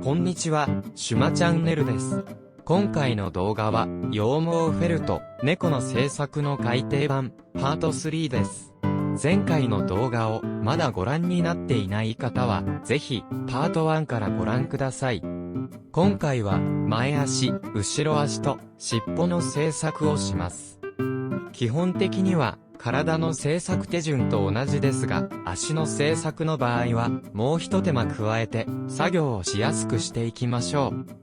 こんにちは、シュマチャンネルです。今回の動画は、羊毛フェルト、猫の製作の改訂版、パート3です。前回の動画をまだご覧になっていない方は、ぜひ、パート1からご覧ください。今回は、前足、後ろ足と、尻尾の製作をします。基本的には、体の製作手順と同じですが、足の製作の場合は、もう一手間加えて、作業をしやすくしていきましょう。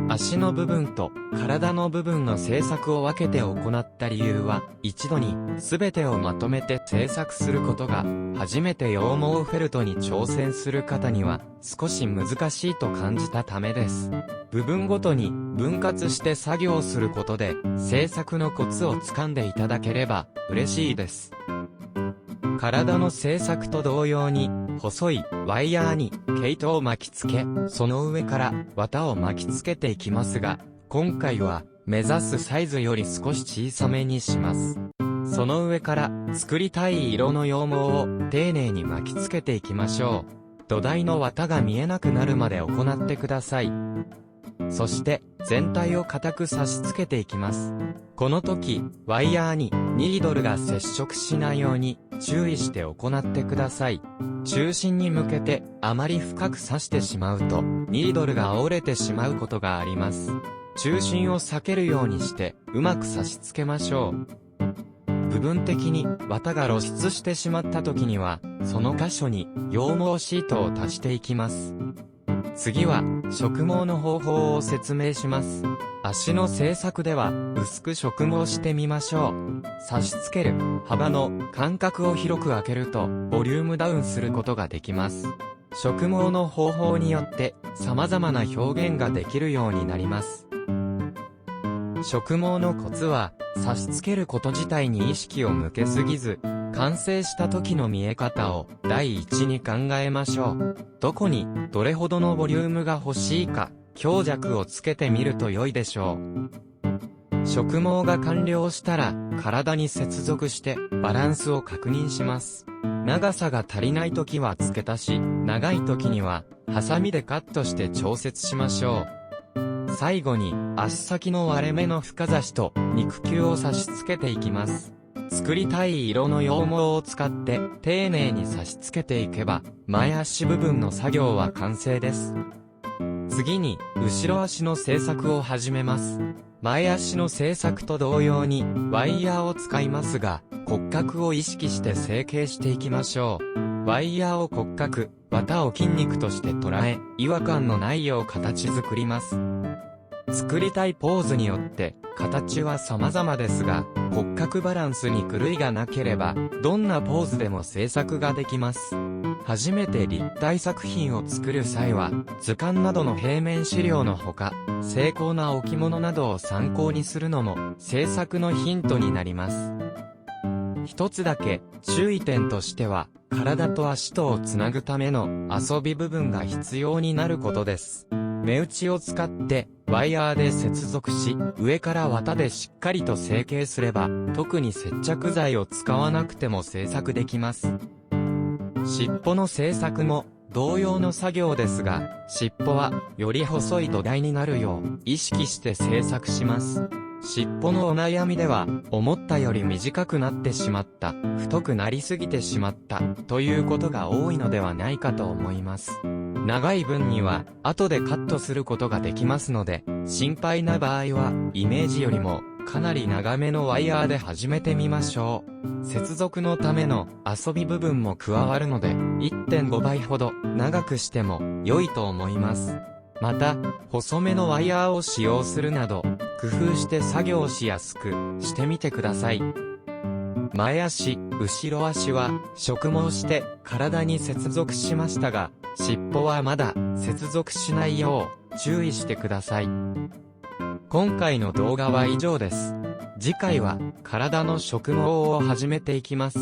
足の部分と体の部分の製作を分けて行った理由は、一度に全てをまとめて製作することが、初めて羊毛フェルトに挑戦する方には少し難しいと感じたためです。部分ごとに分割して作業することで、製作のコツをつかんでいただければ嬉しいです。体の製作と同様に、細いワイヤーに毛糸を巻き付け、その上から綿を巻き付けていきますが、今回は目指すサイズより少し小さめにします。その上から作りたい色の羊毛を丁寧に巻き付けていきましょう。土台の綿が見えなくなるまで行ってください。そして全体を固く差し付けていきます。この時、ワイヤーにニードルが接触しないように注意して行ってください。中心に向けてあまり深く刺してしまうと、ニードルが折れてしまうことがあります。中心を避けるようにしてうまく差し付けましょう。部分的に綿が露出してしまった時には、その箇所に羊毛シートを足していきます。次は、植毛の方法を説明します。足の製作では、薄く植毛してみましょう。差し付ける幅の間隔を広く開けると、ボリュームダウンすることができます。植毛の方法によって、様々な表現ができるようになります。植毛のコツは、差し付けること自体に意識を向けすぎず、完成した時の見え方を第一に考えましょう。どこにどれほどのボリュームが欲しいか、強弱をつけてみると良いでしょう。植毛が完了したら、体に接続してバランスを確認します。長さが足りない時は付け足し、長い時にはハサミでカットして調節しましょう。最後に足先の割れ目の深差しと肉球を差し付けていきます。作りたい色の羊毛を使って丁寧に差し付けていけば、前足部分の作業は完成です。次に、後ろ足の製作を始めます。前足の製作と同様に、ワイヤーを使いますが、骨格を意識して成形していきましょう。ワイヤーを骨格、綿を筋肉として捉え、違和感のないよう形作ります。作りたいポーズによって形は様々ですが、骨格バランスに狂いがなければ、どんなポーズでも制作ができます。初めて立体作品を作る際は、図鑑などの平面資料のほか、精巧な置物などを参考にするのも制作のヒントになります。一つだけ注意点としては、体と足とをつなぐための遊び部分が必要になることです。目打ちを使ってワイヤーで接続し、上から綿でしっかりと成形すれば、特に接着剤を使わなくても製作できます。尻尾の製作も同様の作業ですが、尻尾はより細い土台になるよう意識して製作します。尻尾のお悩みでは、思ったより短くなってしまった、太くなりすぎてしまった、ということが多いのではないかと思います。長い分には、後でカットすることができますので、心配な場合は、イメージよりも、かなり長めのワイヤーで始めてみましょう。接続のための遊び部分も加わるので、1.5 倍ほど長くしても良いと思います。また、細めのワイヤーを使用するなど、工夫して作業しやすくしてみてください。前足、後ろ足は植毛して体に接続しましたが、尻尾はまだ接続しないよう注意してください。今回の動画は以上です。次回は体の植毛を始めていきます。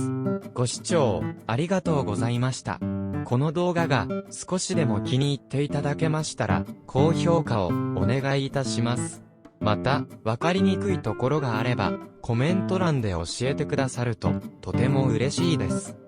ご視聴ありがとうございました。この動画が少しでも気に入っていただけましたら、高評価をお願いいたします。また、わかりにくいところがあれば、コメント欄で教えてくださると、とても嬉しいです。